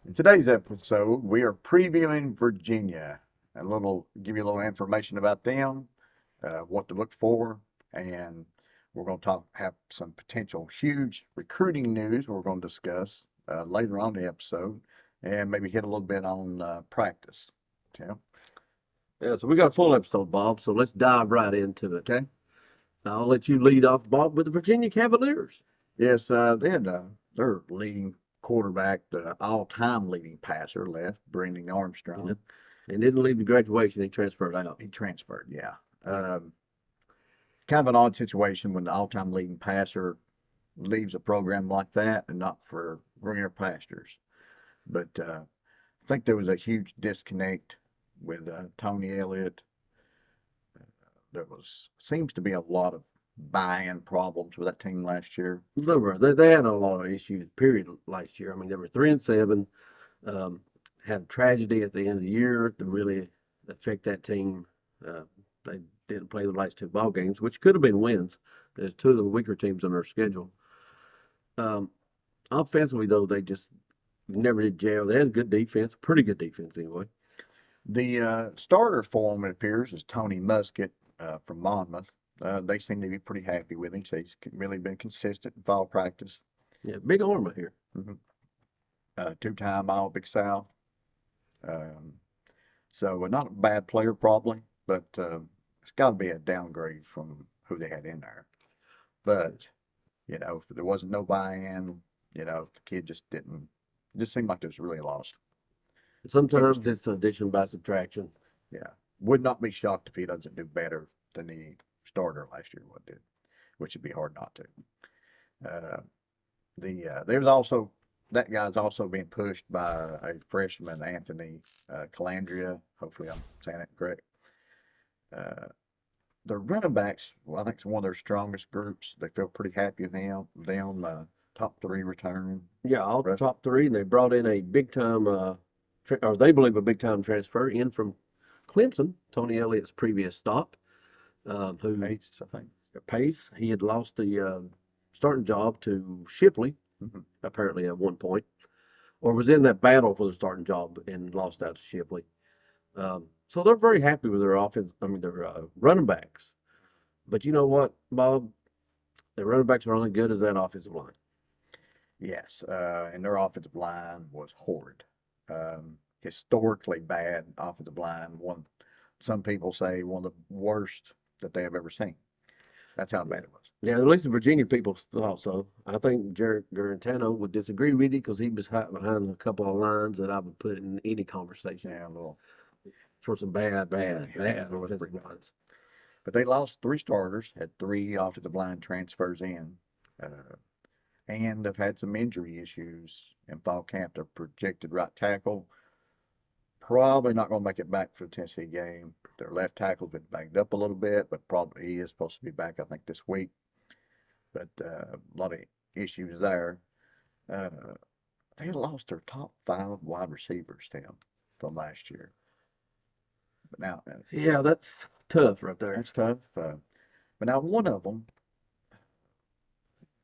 In today's episode, we are previewing Virginia. Give you a little information about them, what to look for, and we're going to have some potential huge recruiting news we're going to discuss later on in the episode, and maybe hit a little bit on practice. Tim? Yeah, so we got a full episode, Bob. So let's dive right into it. Okay. I'll let you lead off, Bob, with the Virginia Cavaliers. Yes, they had their leading quarterback, the all-time leading passer, left, Brendan Armstrong. Yeah. And didn't leave the graduation, he transferred out. He transferred, yeah. Kind of an odd situation when the all-time leading passer leaves a program like that and not for greener pastures. But I think there was a huge disconnect with Tony Elliott. There seems to be a lot of buy-in problems with that team last year. They had a lot of issues, period, last year. I mean, they were 3-7, had a tragedy at the end of the year to really affect that team. They didn't play the last two ball games, which could have been wins. There's two of the weaker teams on their schedule. Offensively, though, they just never did gel. They had a good defense, pretty good defense anyway. The starter for them, it appears, is Tony Muskett from Monmouth. They seem to be pretty happy with him. So he's really been consistent in fall practice. Yeah, big arm here. Two-time All-Big South. So not a bad player probably, but it's got to be a downgrade from who they had in there. But, if there wasn't no buy-in, if the kid just didn't, it just seemed like it was really lost. Sometimes it's addition by subtraction. Yeah. Would not be shocked if he doesn't do better than the starter last year would do, which would be hard not to. There's also that guy's also being pushed by a freshman, Anthony Calandria. Hopefully, I'm saying it correct. The running backs, well, I think it's one of their strongest groups. They feel pretty happy with them. Top three return. Yeah, all the top three, and they brought in a big time, or they believe a big time transfer in from Clemson, Tony Elliott's previous stop, who Pace, I think. Pace. He had lost the starting job to Shipley, apparently at one point, or was in that battle for the starting job and lost out to Shipley. So they're very happy with their offense. I mean, their running backs. But you know what, Bob? The running backs are only good as that offensive line. Yes, and their offensive line was horrid. Historically bad offensive line. Some people say one of the worst that they have ever seen. That's how bad it was. Yeah, at least the Virginia people thought so. I think Jared Garantano would disagree with you because he was behind a couple of lines that I would put in any conversation. Yeah, a little. For some bad offensive lines. But they lost three starters, had three offensive line transfers in, and have had some injury issues in fall camp. Their projected right tackle probably not going to make it back for the Tennessee game. Their left tackle's been banged up a little bit, but probably he is supposed to be back, I think, this week. But a lot of issues there. They lost their top 5 wide receivers, Tim, from last year. But now, yeah, that's tough right there. That's tough. But now one of them,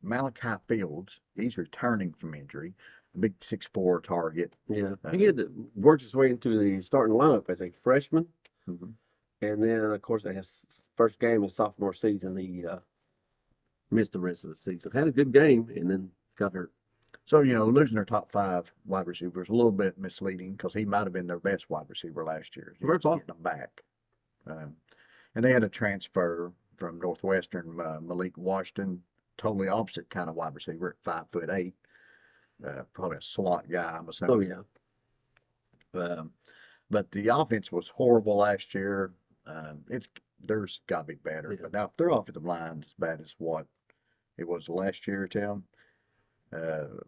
Malachi Fields, he's returning from injury. A big 6'4" target. Yeah, he had worked his way into the starting lineup as a freshman, and then of course in his first game in sophomore season, he missed the rest of the season. Had a good game and then got hurt. So, losing their top 5 wide receivers a little bit misleading because he might have been their best wide receiver last year. Getting them back. And they had a transfer from Northwestern, Malik Washington, totally opposite kind of wide receiver at 5'8". Probably a slot guy, I'm assuming. Oh, yeah. But the offense was horrible last year. There's got to be better. Yeah. But now if their offensive line is as bad as what it was last year, Tim,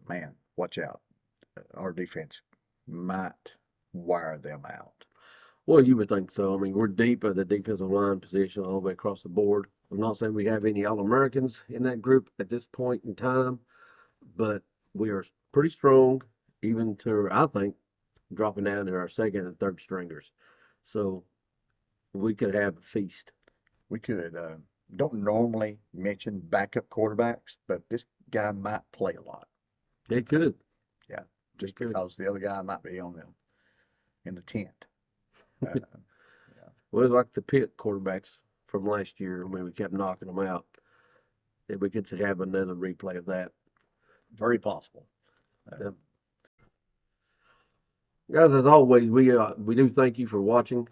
man, watch out. Our defense might wire them out. Well, you would think so. I mean, we're deep at the defensive line position all the way across the board. I'm not saying we have any All-Americans in that group at this point in time, but we are pretty strong, even to, I think, dropping down to our second and third stringers. So we could have a feast. We could. Don't normally mention backup quarterbacks, but this guy might play a lot. They could. Yeah. just Good. because the other guy might be in the tent. Uh, Well, like the Pitt quarterbacks from last year when we kept knocking them out. If we could have another replay of that. very possible. Yep. Guys, as always, we do thank you for watching.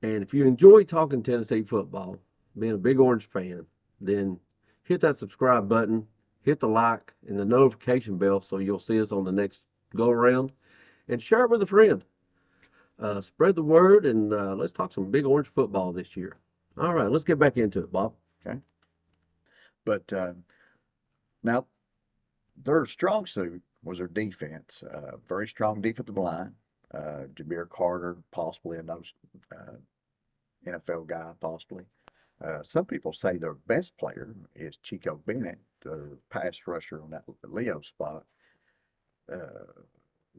And if you enjoy talking Tennessee football, being a Big Orange fan, then hit that subscribe button, hit the like and the notification bell so you'll see us on the next go around, and share it with a friend. Spread the word, and let's talk some Big Orange football this year. All right, let's get back into it, Bob. Okay. But now their strong suit was their defense. Very strong defensive line. Jameer Carter, possibly a nose NFL guy, possibly. Some people say their best player is Chico Bennett, the pass rusher on that Leo spot.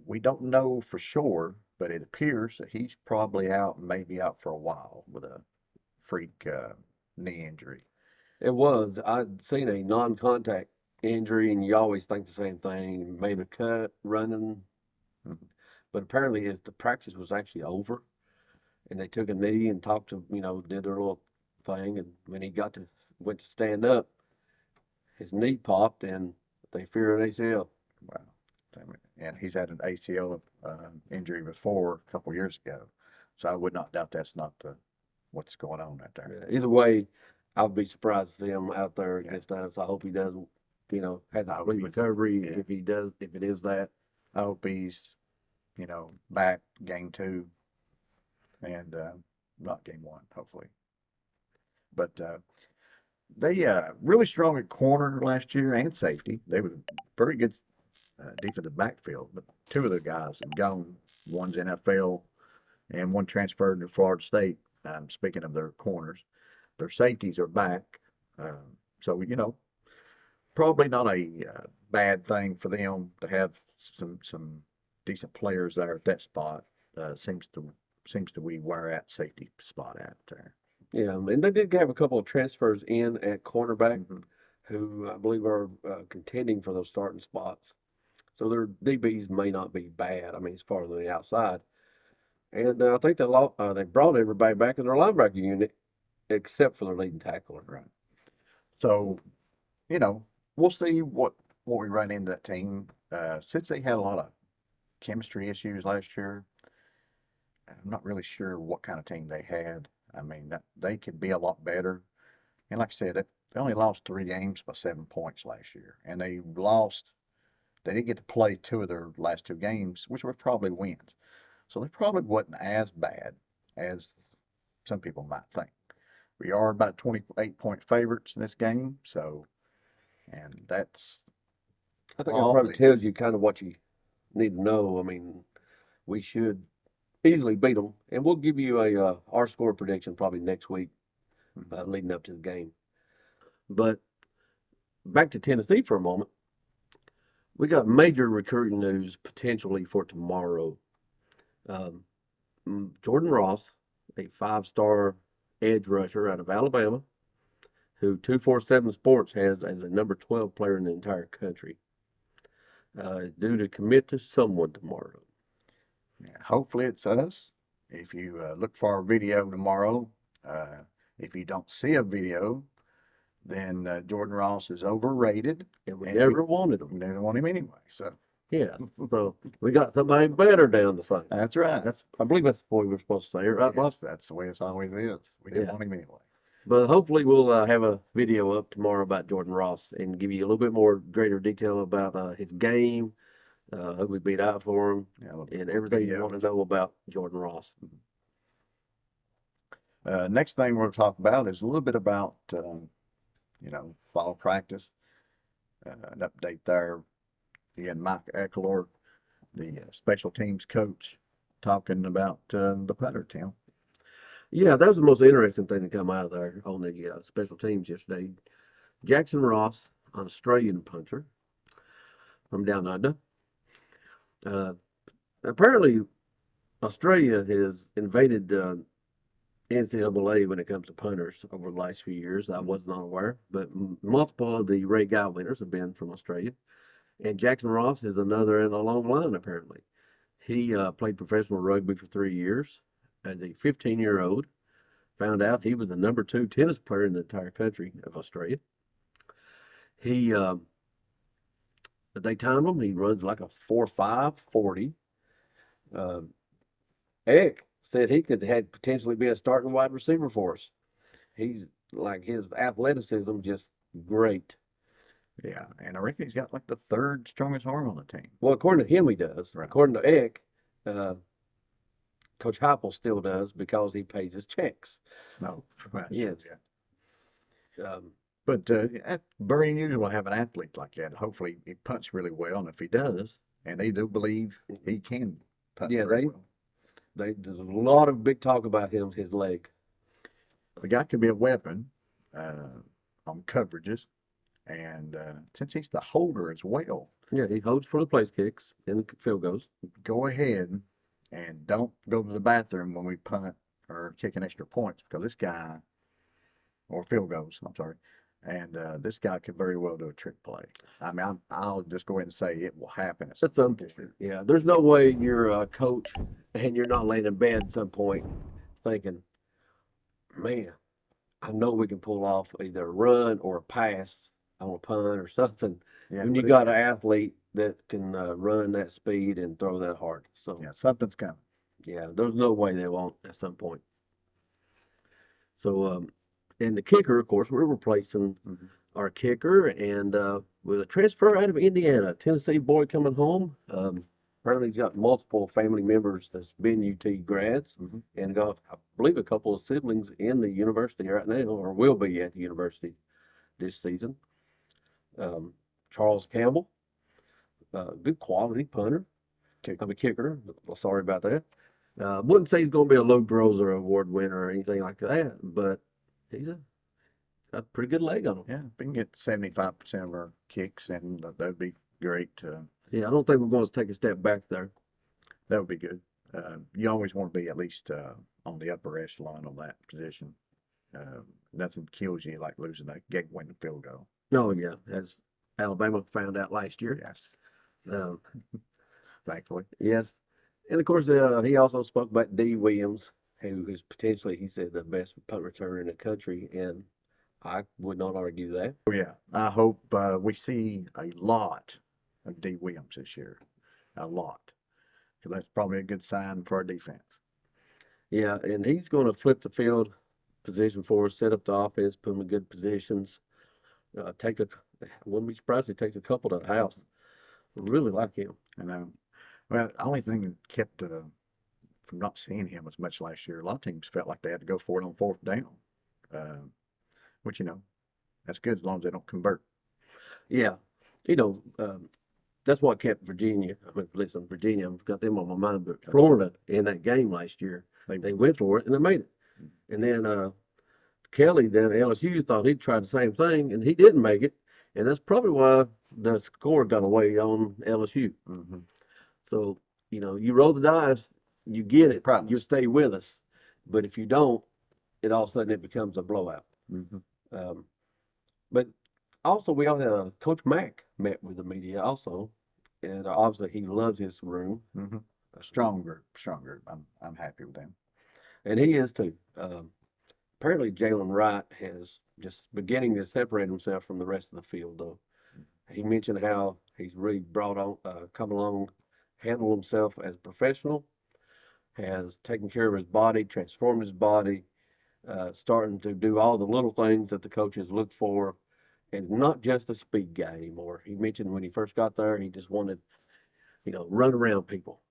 We don't know for sure, but it appears that he's probably out, maybe out for a while with a freak knee injury. It was. I'd seen a non-contact injury, and you always think the same thing. Made a cut running, Mhm. but apparently the practice was actually over, and they took a knee and talked to, did their little thing, and when he went to stand up, his knee popped, and they fear an ACL. Wow. Damn it. And he's had an ACL injury before a couple years ago. So I would not doubt that's not what's going on out there. Either way, I would be surprised to see him out there Yeah. against us. I hope he does, have I a hope complete he- recovery yeah. if it is that. I hope he's, back game 2 and not game 1, hopefully. But they really strong at corner last year and safety. They were very good defensive backfield, but 2 of the guys have gone. One's NFL and one transferred to Florida State. Speaking of their corners, their safeties are back. So, probably not a bad thing for them to have some decent players there at that spot. Seems to be where at safety spot at there. Yeah, and they did have a couple of transfers in at cornerback Mhm. who I believe are contending for those starting spots. So their DBs may not be bad. I mean, as far as on the outside. And I think they brought everybody back in their linebacker unit except for their leading tackler. Right. So, we'll see what we run into that team. Since they had a lot of chemistry issues last year, I'm not really sure what kind of team they had. I mean, they could be a lot better. And like I said, they only lost 3 games by 7 points last year, and they didn't get to play 2 of their last 2 games, which were probably wins. So they probably wasn't as bad as some people might think. We are about 28-point favorites in this game, and that's I think that probably probably, tells you kind of what you need to know. I mean, we should easily beat them, and we'll give you our score prediction probably next week leading up to the game. But back to Tennessee for a moment. We got major recruiting news potentially for tomorrow. Jordan Ross, a 5-star edge rusher out of Alabama, who 247 Sports has as a number 12 player in the entire country, is due to commit to someone tomorrow. yeah, hopefully it's us. If you look for our video tomorrow, if you don't see a video, then Jordan Ross is overrated, And we and never wanted we him. never want him anyway. So Yeah. So we got somebody better down the thing. that's right. I believe that's the way we're supposed to say it, right, boss? That's the way it's always is. We didn't Yeah. want him anyway. But hopefully we'll have a video up tomorrow about Jordan Ross and give you a little bit more greater detail about his game, who we beat out for him, Yeah, a little and more everything you video. want to know about Jordan Ross. Next thing we're going to talk about is a little bit about, fall practice. An update there. You had Mike Eckler, the special teams coach, talking about the punter, Tim. Yeah, that was the most interesting thing to come out of there on the special teams yesterday. Jackson Ross, an Australian punter from down under. Apparently, Australia has invaded NCAA when it comes to punters over the last few years. I was not aware, but multiple of the Ray Guy winners have been from Australia. And Jackson Ross is another in a long line, apparently. He played professional rugby for 3 years as a 15-year-old. Found out he was the #2 tennis player in the entire country of Australia. He they timed him. He runs like a 4.5 40. Uh, Eck said he could had potentially be a starting wide receiver for us. He's like his athleticism just great. Yeah, and I reckon he's got like the third strongest arm on the team. Well, according to him, he does. Right. According to Eck, Coach Heupel still does because he pays his checks. No, right, Yes. yeah. Um, But that's very unusual to have an athlete like that. Hopefully, he punts really well, and if he does, and they do believe he can punt Yeah, very well. there's a lot of big talk about him, his leg. The guy could be a weapon on coverages, and since he's the holder as well, Yeah, he holds for the place kicks and the field goals. go ahead and don't go to the bathroom when we punt or kick an extra points because this guy, or field goals, I'm sorry, and this guy could very well do a trick play. I mean, I'll just go ahead and say it will happen at At some point. Yeah, there's no way you're a coach and you're not laying in bed at some point thinking, man, I know we can pull off either a run or a pass on a punt or something. Yeah, When you but got an athlete that can run that speed and throw that hard. So, yeah, something's coming. yeah, there's no way they won't at some point. So, and the kicker, of course, we're replacing our kicker, and with a transfer out of Indiana, Tennessee boy coming home. Apparently, he's got multiple family members that's been UT grads, and got, I believe, a couple of siblings in the university right now, or will be at the university this season. Charles Campbell, good quality punter, kicker. Sorry about that. Wouldn't say he's going to be a Luke Grozer Award winner or anything like that, but he's got a pretty good leg on him. Yeah, if we can get 75% of our kicks, and that'd be great. Yeah, I don't think we're going to take a step back there. That would be good. You always want to be at least on the upper echelon on that position. Nothing kills you like losing a game-winning field goal. Oh, yeah, as Alabama found out last year. Yes. Thankfully. Yes. And of course, he also spoke about D. Williams, who is potentially, he said, the best punt returner in the country, and I would not argue that. Oh, yeah. I hope we see a lot of D. Williams this year. A lot. Because that's probably a good sign for our defense. Yeah, and he's going to flip the field position for us, set up the offense, put them in good positions. Wouldn't be surprised if he takes a couple to the house. I really like him. And well, the only thing that kept from not seeing him as much last year, a lot of teams felt like they had to go for it on 4th down. Which, that's good as long as they don't convert. Yeah, that's what kept Virginia. I mean, listen, Virginia, I've got them on my mind, but Florida in that game last year, they went for it and they made it. And then Kelly down at LSU thought he'd try the same thing, and he didn't make it. And that's probably why the score got away on LSU. So, you roll the dice, you get it, you stay with us. But if you don't, all of a sudden it becomes a blowout. But also, we all had Coach Mack met with the media also, and obviously he loves his room. Stronger. I'm happy with them. And he is too. Apparently, Jalen Wright has just beginning to separate himself from the rest of the field, though. He mentioned how he's really come along, handled himself as a professional, has taken care of his body, transformed his body, starting to do all the little things that the coaches look for, and not just a speed guy anymore. He mentioned when he first got there, he just wanted, run around people.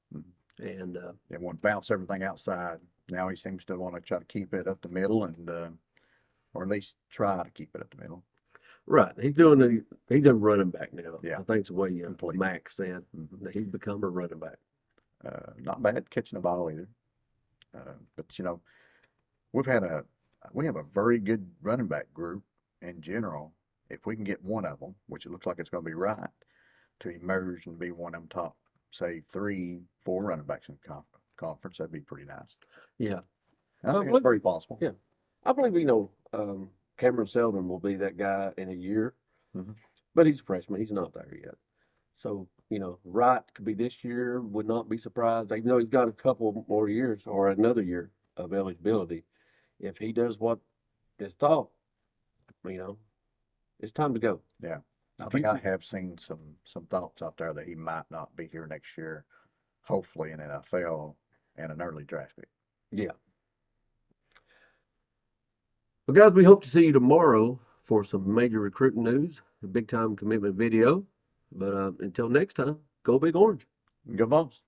And they want to bounce everything outside. Now he seems to want to try to keep it up the middle, and or at least try to keep it up the middle. Right, he's a running back now. Yeah, I think it's the way Mack said that he's become a running back. Not bad catching the ball either. But we have a very good running back group in general. If we can get one of them, which it looks like it's going to be right, to emerge and be one of them top, say 3-4 running backs in conference, that'd be pretty nice. Yeah, I think it's very possible. Yeah, I believe Cameron Seldon will be that guy in a year, but he's a freshman. He's not there yet. So, you know, Wright could be this year, would not be surprised, even though he's got a couple more years or another year of eligibility. If he does what is thought, you know, it's time to go. Yeah. I think I have seen some thoughts out there that he might not be here next year, hopefully in NFL and an early draft pick. Yeah. Well, guys, we hope to see you tomorrow for some major recruiting news, a big time commitment video. But until next time, go Big Orange. Go Vols.